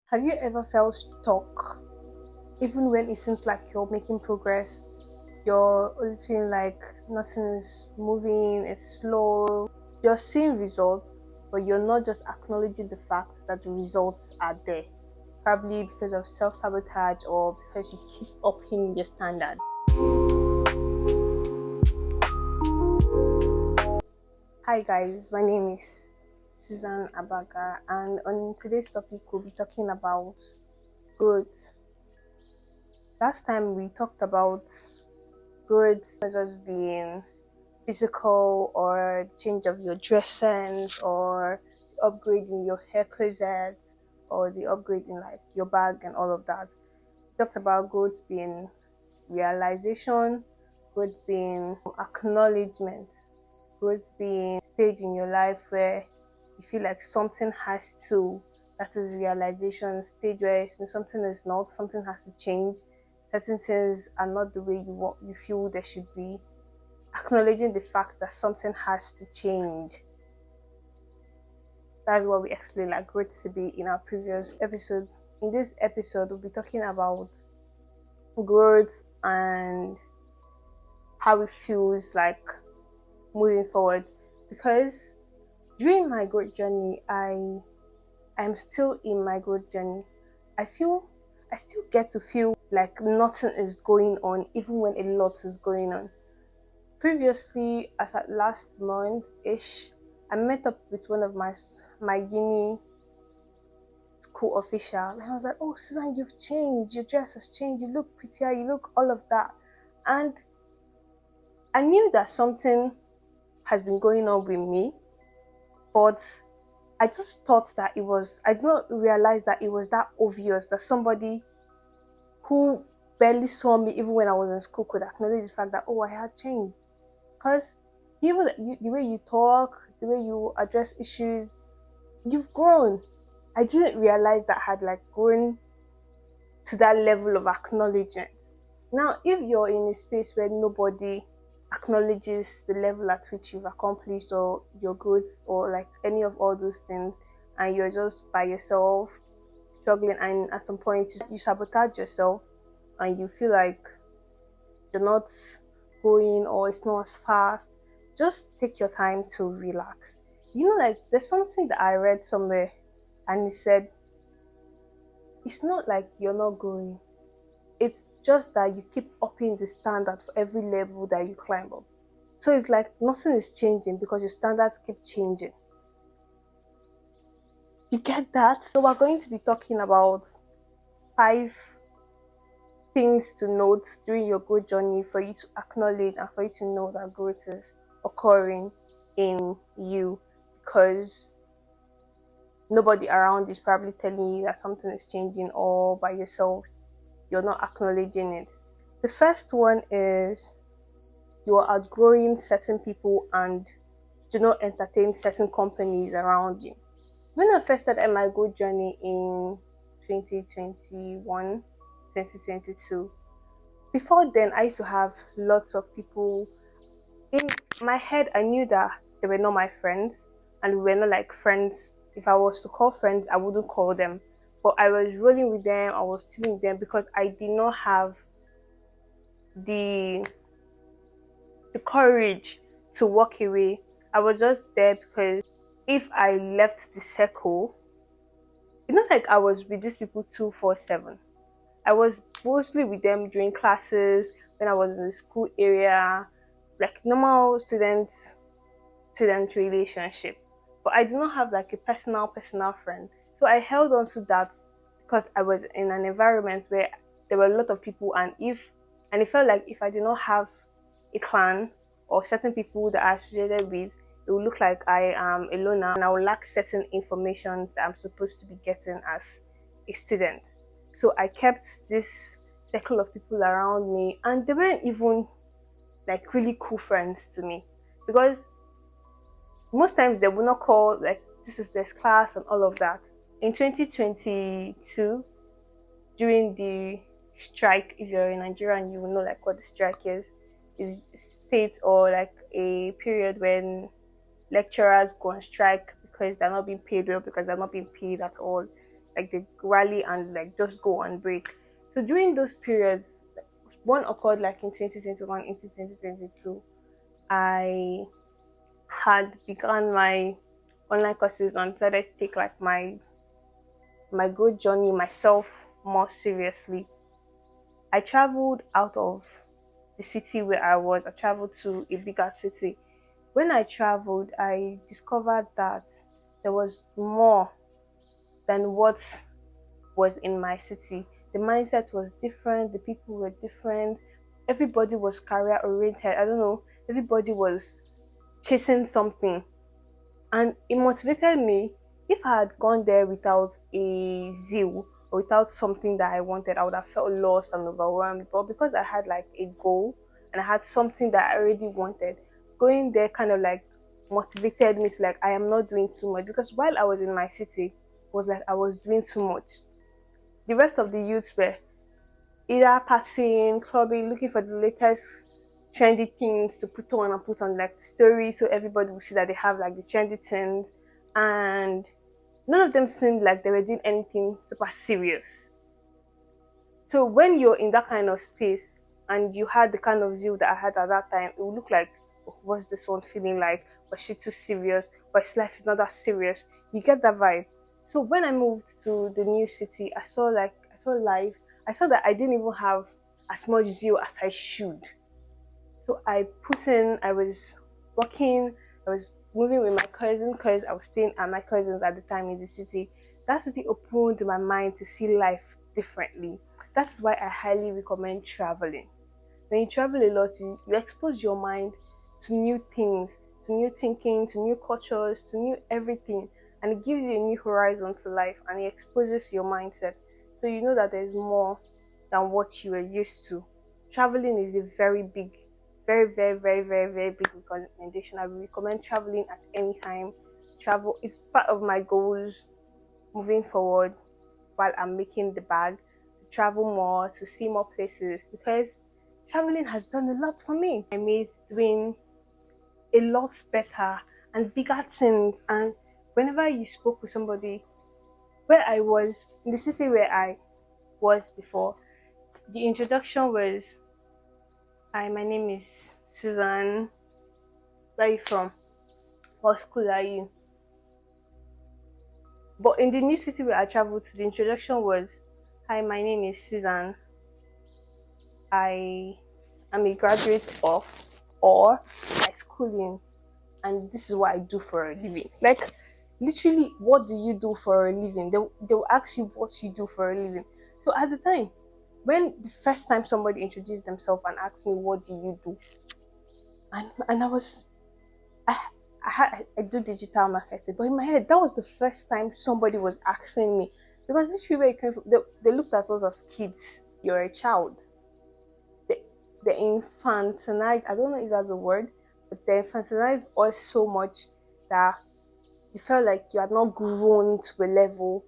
Have you ever felt stuck, even when it seems like you're making progress? You're always feeling like nothing is moving, it's slow. You're seeing results, but you're not just acknowledging the fact that the results are there. Probably because of self sabotage or because you keep upping your standard. Hi guys, my name is Susan Abaga, and on today's topic, we'll be talking about growth. Last time we talked about growth not just being physical or the change of your dress sense or the upgrade in your hair closet or the upgrade in like your bag and all of that. We talked about growth being realization, growth being acknowledgement, growth being stage in your life where you feel like something has to, that is realization, stage where something is not, something has to change, certain things are not the way you feel they should be, acknowledging the fact that something has to change. That's what we explained like growth to be in our previous episode. In this episode, we'll be talking about growth and how it feels like moving forward. Because during my growth journey, I'm still in my growth journey. I still get to feel like nothing is going on, even when a lot is going on. Previously, as at last month ish, I met up with one of my uni school official, and I was like, "Oh, Susan, you've changed. Your dress has changed. You look prettier. You look all of that." And I knew that something has been going on with me, but I just thought that it was. I did not realize that it was that obvious that somebody who barely saw me even when I was in school could acknowledge the fact that, oh, I had changed. Because even the way you talk, the way you address issues, you've grown. I didn't realize that I had like grown to that level of acknowledgement. Now, if you're in a space where nobody acknowledges the level at which you've accomplished or your growth or like any of all those things, and you're just by yourself struggling, and at some point you sabotage yourself and you feel like you're not going or it's not as fast, just take your time to relax. Like there's something that I read somewhere and it said, it's not like you're not going, it's just that you keep upping the standard for every level that you climb up. So it's like nothing is changing because your standards keep changing. You get that? So we're going to be talking about 5 things to note during your growth journey for you to acknowledge and for you to know that growth is occurring in you, because nobody around is probably telling you that something is changing, or by yourself you're not acknowledging it. The first one is you are outgrowing certain people and do not entertain certain companies around you. When I first started my growth journey in 2021, 2022, before then I used to have lots of people in my head. I knew that they were not my friends, and we were not like friends. If I was to call friends, I wouldn't call them, but I was rolling with them, I was chilling with them because I did not have the courage to walk away. I was just there because if I left the circle, it's not like I was with these people 247. I was mostly with them during classes, when I was in the school area, like normal student relationship. But I do not have like a personal friend. So I held on to that because I was in an environment where there were a lot of people, and it felt like if I did not have a clan or certain people that I associated with, it would look like I am a loner and I would lack certain information that I'm supposed to be getting as a student. So I kept this circle of people around me, and they weren't even like really cool friends to me, because most times they would not call like this is this class and all of that. In 2022, during the strike, if you're in Nigeria and you will know like what the strike is state or like a period when lecturers go on strike because they're not being paid well, because they're not being paid at all. like they rally and like just go on break. So during those periods, one occurred like in 2021 into 2022. I had begun my online courses and decided to take like my growth journey myself more seriously. I traveled out of the city where I was. I traveled to a bigger city. When I traveled, I discovered that there was more than what was in my city. The mindset was different, the people were different, everybody was career oriented. I don't know, everybody was chasing something, and it motivated me. If I had gone there without a zeal or without something that I wanted, I would have felt lost and overwhelmed. But because I had like a goal and I had something that I already wanted, going there kind of like motivated me to like I am not doing too much, because while I was in my city, it was like I was doing too much. The rest of the youths were either partying, clubbing, looking for the latest trendy things to put on like the story, so everybody will see that they have like the trendy things, and none of them seemed like they were doing anything super serious. So when you're in that kind of space and you had the kind of zeal that I had at that time, it would look like, "Oh, what's this one feeling like? Was she too serious? But his life is not that serious." You get that vibe. So when I moved to the new city, I saw life. I saw that I didn't even have as much zeal as I should. So I put in, I was working, I was moving with my cousin because I was staying at my cousin's at the time in the city. That city opened my mind to see life differently. That's why I highly recommend traveling. When you travel a lot, you expose your mind to new things, to new thinking, to new cultures, to new everything. And it gives you a new horizon to life, and it exposes your mindset. So you know that there's more than what you were used to. Traveling is a very big, very big recommendation. I will recommend traveling at any time. Travel, it's part of my goals moving forward while I'm making the bag, to travel more, to see more places, because traveling has done a lot for me. I made doing a lot better and bigger things. And whenever you spoke with somebody, where I was in the city where I was before, the introduction was, "Hi, my name is Susan. Where are you from? What school are you?" But in the new city where I traveled to, the introduction was, "Hi, my name is Susan. I am a graduate of or my schooling, and this is what I do for a living." Like, literally, what do you do for a living? They'll ask you what you do for a living. So at the time, when the first time somebody introduced themselves and asked me, "What do you do?" And I was, I, I do digital marketing, but in my head, that was the first time somebody was asking me, because this where it came from, they looked at us as kids. You're a child. They infantilize, I don't know if that's a word, but they infantilize us so much that you felt like you had not grown to a level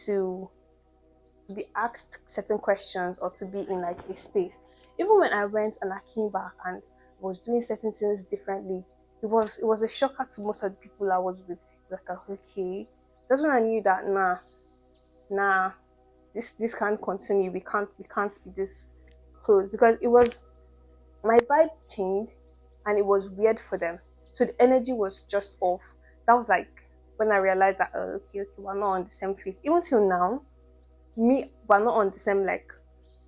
to be asked certain questions or to be in like a space. Even when I went and I came back and was doing certain things differently, it was a shocker to most of the people I was with. Like, okay, that's when I knew that nah, this can't continue. We can't be this close, because it was, my vibe changed and it was weird for them. So the energy was just off. That was like when I realized that, oh, okay, we're not on the same phase. Even till now, we're not on the same like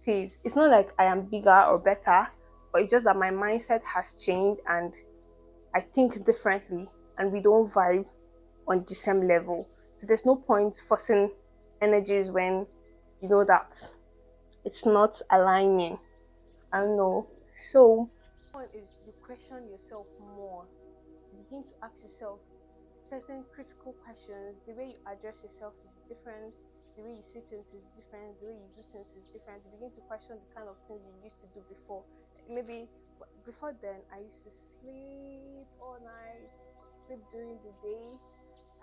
phase. It's not like I am bigger or better, but it's just that my mindset has changed and I think differently, and we don't vibe on the same level. So there's no point forcing energies when you know that it's not aligning. I don't know. So one is you question yourself more. You begin to ask yourself certain critical questions. The way you address yourself is different. The way you see things is different. The way you do things is different. You begin to question the kind of things you used to do before. Maybe before then, I used to sleep all night, sleep during the day,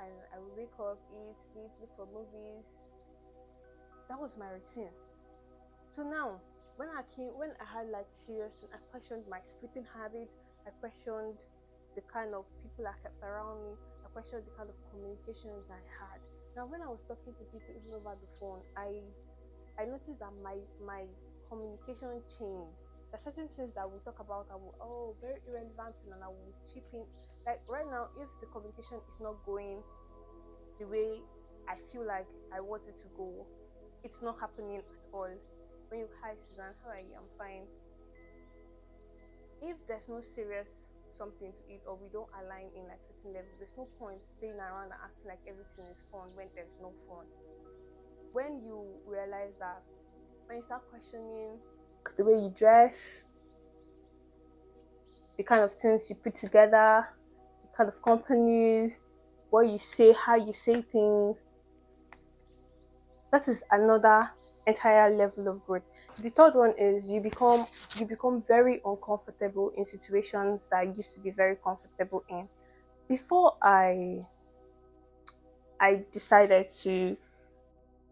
and I would wake up, eat, sleep, look for movies. That was my routine. So now, when I had like serious, I questioned my sleeping habits. I questioned the kind of people I kept around me. I questioned the kind of communications I had. Now, when I was talking to people even over the phone, I noticed that my communication changed. There are certain things that we talk about, I will, oh, very irrelevant, and I will chip in. Like right now, if the communication is not going the way I feel like I want it to go, it's not happening at all. When you, hi Suzanne, how are you? I'm fine. If there's no serious something to it, or we don't align in like certain level, there's no point playing around and acting like everything is fun when there's no fun. When you realize that, when you start questioning the way you dress, the kind of things you put together, the kind of companies, what you say, how you say things, that is another entire level of growth. The third one is you become very uncomfortable in situations that I used to be very comfortable in. Before I decided to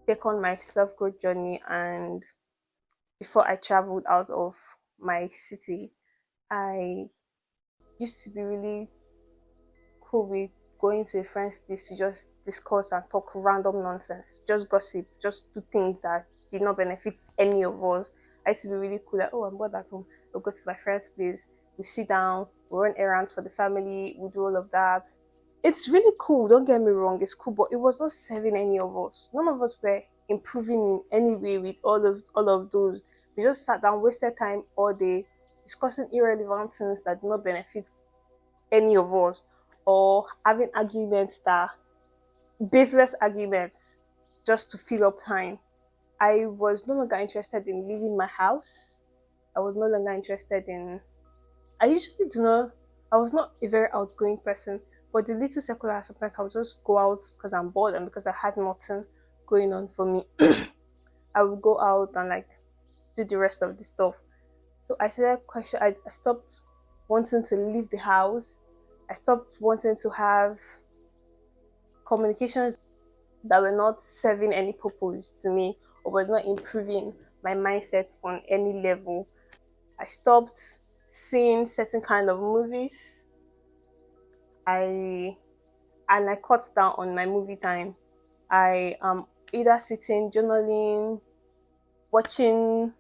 take on my self growth journey, and before I traveled out of my city, I used to be really cool with going to a friend's place to just discuss and talk random nonsense, just gossip, just do things that did not benefit any of us. I used to be really cool, like, oh, I'm bored at home. We'll go to my friend's place, we sit down, we run errands for the family, we do all of that. It's really cool, don't get me wrong, it's cool, but it was not serving any of us. None of us were improving in any way with all of those. We just sat down, wasted time all day discussing irrelevant things that do not benefit any of us, or having arguments that baseless arguments just to fill up time. I was no longer interested in leaving my house. I was no longer interested in. I usually do not. I was not a very outgoing person, but the little secular sometimes I would just go out because I'm bored and because I had nothing going on for me. I would go out and like do the rest of the stuff. So I started question. I stopped wanting to leave the house. I stopped wanting to have communications that were not serving any purpose to me, or was not improving my mindset on any level. I stopped seeing certain kind of movies. I I cut down on my movie time. I am either sitting journaling, watching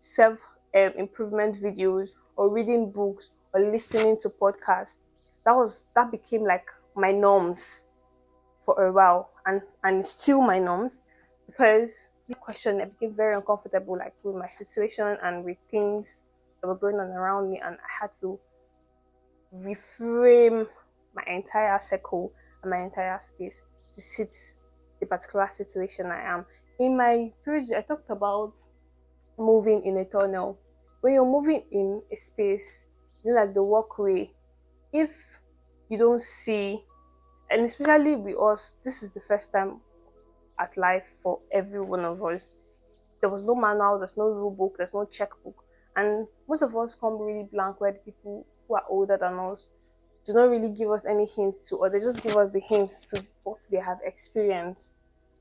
self improvement videos, or reading books, or listening to podcasts. That became like my norms for a while, and it's still my norms, because the question, I became very uncomfortable like with my situation and with things that were going on around me, and I had to reframe my entire circle and my entire space to suit the particular situation I am. In my previous, I talked about moving in a tunnel. When you're moving in a space, like the walkway, if you don't see, and especially with us, this is the first time at life for every one of us. There was no manual, there's no rule book, there's no checkbook. And most of us come really blank, where the people who are older than us do not really give us any hints to, or they just give us the hints to what they have experienced.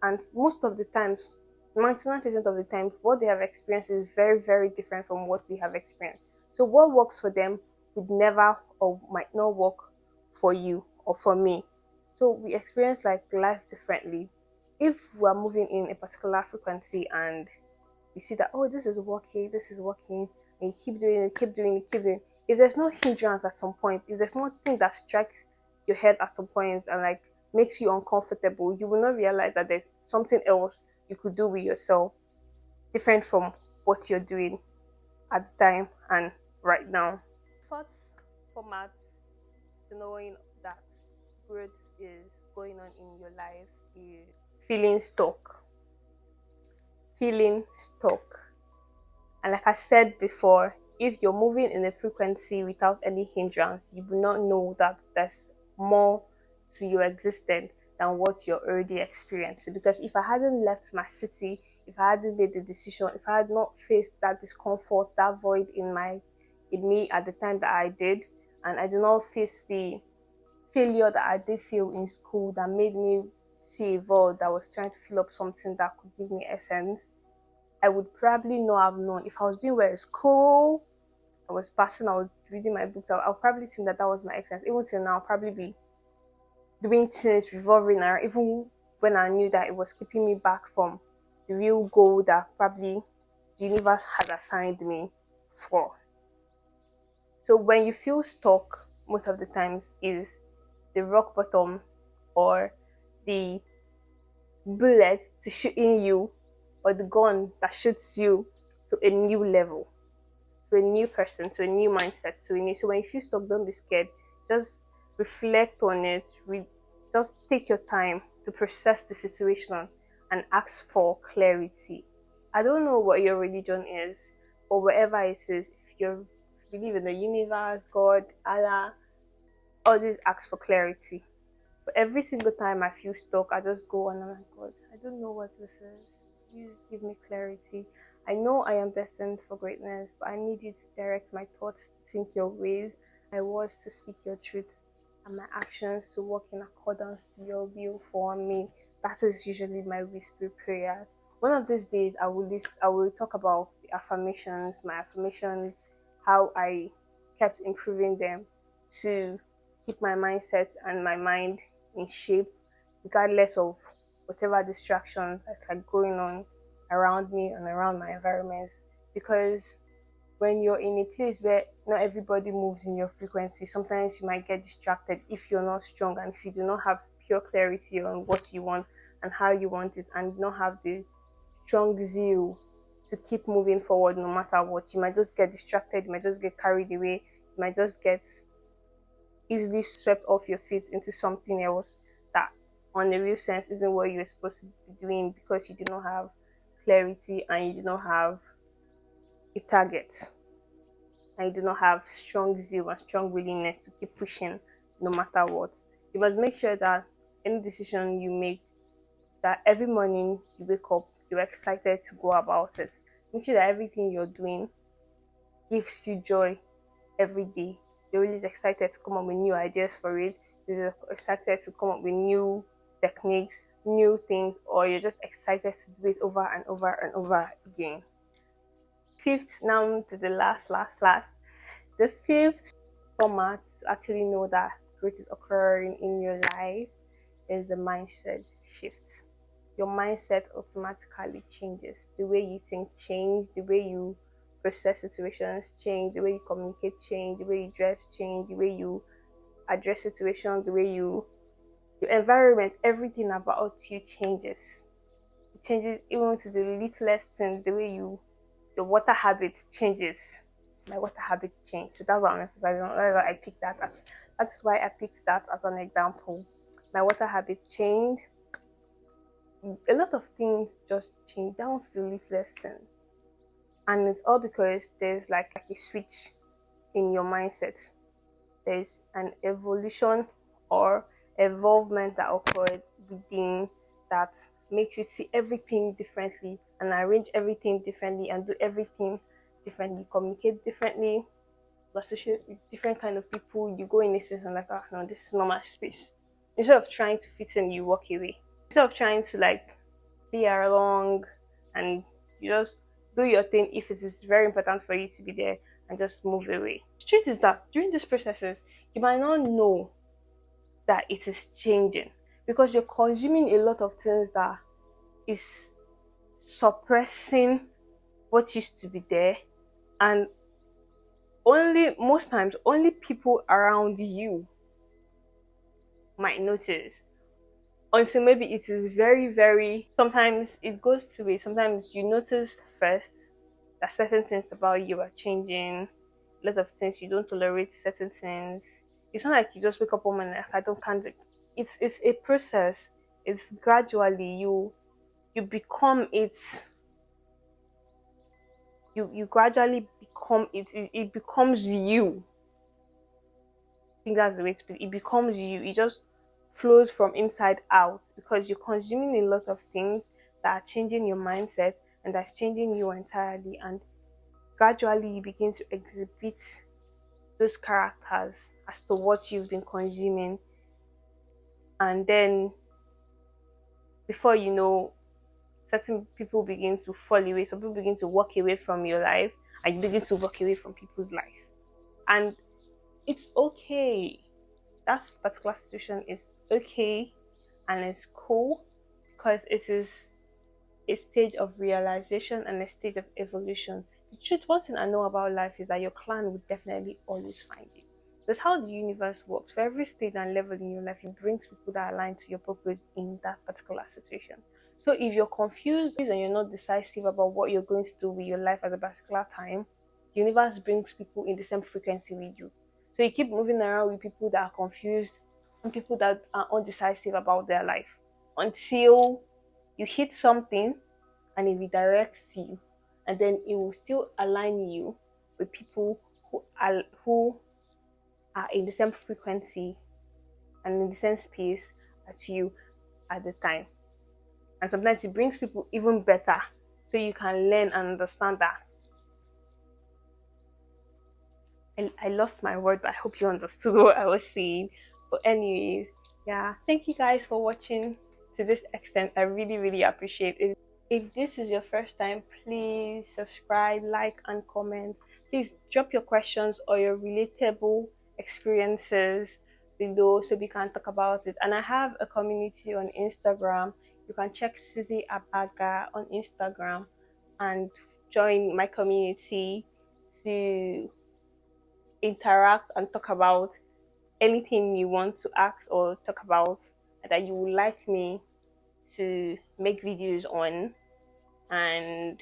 And most of the times, 99% of the time, what they have experienced is very, very different from what we have experienced. So what works for them would never or might not work for you or for me. So we experience like life differently. If we are moving in a particular frequency and we see that, oh, this is working, and you keep doing it, keep doing it, keep doing it. If there's no hindrance at some point, if there's nothing that strikes your head at some point and like makes you uncomfortable, you will not realize that there's something else you could do with yourself different from what you're doing at the time and right now. Fourth format to knowing that growth is going on in your life is feeling stuck. Feeling stuck. And like I said before, if you're moving in a frequency without any hindrance, you will not know that there's more to your existence than what you're already experiencing. Because if I hadn't left my city, if I hadn't made the decision, if I had not faced that discomfort, that void in me at the time that I did, and I did not face the failure that I did feel in school that made me see a void that was trying to fill up something that could give me essence, I would probably not have known. If I was doing well in school, I was passing, I was reading my books, I'll probably think that that was my essence. Even till now, I'll probably be doing things revolving around, even when I knew that it was keeping me back from the real goal that probably the universe had assigned me for. So when you feel stuck, most of the times is the rock bottom or the bullet to shooting you or the gun that shoots you to a new level, to a new person, to a new mindset, to a new. So when you feel stuck, don't be scared. Just reflect on it. Just take your time to process the situation and ask for clarity. I don't know what your religion is, or whatever it is. If you believe in the universe, God, Allah, always ask for clarity. But every single time I feel stuck, I just go and I'm like, God, I don't know what this is. Please give me clarity. I know I am destined for greatness, but I need you to direct my thoughts to think your ways, my words to speak your truth, and my actions to work in accordance to your will for me. That is usually my whisper prayer. One of these days, I will talk about the affirmations, my affirmations, how I kept improving them to keep my mindset and my mind in shape, regardless of whatever distractions that are going on around me and around my environments. Because when you're in a place where not everybody moves in your frequency, sometimes you might get distracted if you're not strong and if you do not have pure clarity on what you want and how you want it, and not have the strong zeal to keep moving forward no matter what. You might just get distracted, you might just get carried away, you might just get easily swept off your feet into something else that on the real sense isn't what you're supposed to be doing, because you do not have clarity and you do not have a target and you do not have strong zeal and strong willingness to keep pushing no matter what. You must make sure that any decision you make, that every morning you wake up, you're excited to go about it. Make sure that everything you're doing gives you joy every day. You're always excited to come up with new ideas for it. You're excited to come up with new techniques, new things, or you're just excited to do it over and over and over again. Fifth, now to the last. The fifth format to actually know that growth is occurring in your life is the mindset shifts. Your mindset automatically changes. The way you think change, the way you process situations change, the way you communicate change, the way you dress change, the way you address situations, the way your environment, everything about you changes. It changes even to the littlest thing, the way your water habits changes. My water habits change. So that's what I'm emphasizing on. That's why I picked that as an example. My water habit changed. A lot of things just change down to the littlest things. And it's all because there's like a switch in your mindset. There's an evolution or evolvement that occurred within that makes you see everything differently and arrange everything differently and do everything differently, communicate differently, associate with different kind of people. You go in a space and like, oh no, this is not my space. Instead of trying to fit in, you walk away. Instead of trying to like be along and you just do your thing if it is very important for you to be there and just move away. The truth is that during these processes, you might not know that it is changing because you're consuming a lot of things that is suppressing what used to be there, and most times only people around you might notice until maybe it is very, very, sometimes it goes to it. Sometimes you notice first that certain things about you are changing, a lot of things you don't tolerate certain things. It's not like you just wake up one morning like I can't do. It's a process. It's gradually you become it. You gradually become it. It becomes you. I think that's the way to put it. It becomes you. It just flows from inside out because you're consuming a lot of things that are changing your mindset and that's changing you entirely, and gradually you begin to exhibit those characters as to what you've been consuming, and then before you know, certain people begin to fall away, some people begin to walk away from your life and you begin to walk away from people's life, and it's okay. That particular situation is okay and it's cool, because it is a stage of realization and a stage of evolution. The truth, one thing I know about life is that your clan will definitely always find you. That's how the universe works. For every stage and level in your life, it brings people that align to your purpose in that particular situation. So if you're confused and you're not decisive about what you're going to do with your life at a particular time, the universe brings people in the same frequency with you. So you keep moving around with people that are confused and people that are undecisive about their life until you hit something and it redirects you, and then it will still align you with people who are in the same frequency and in the same space as you at the time. And sometimes it brings people even better so you can learn and understand that. I lost my word, but I hope you understood what I was saying. But anyways, yeah, thank you guys for watching to this extent. I really, really appreciate it. If this is your first time, please subscribe, like, and comment. Please drop your questions or your relatable experiences below so we can talk about it. And I have a community on Instagram. You can check Susie Abaga on Instagram and join my community to interact and talk about anything you want to ask or talk about that you would like me to make videos on. And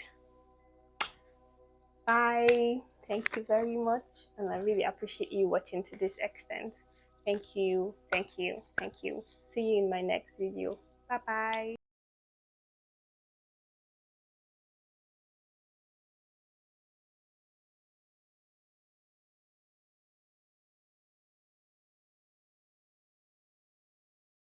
bye. Thank you very much. And I really appreciate you watching to this extent. Thank you. Thank you. Thank you. See you in my next video. Bye bye.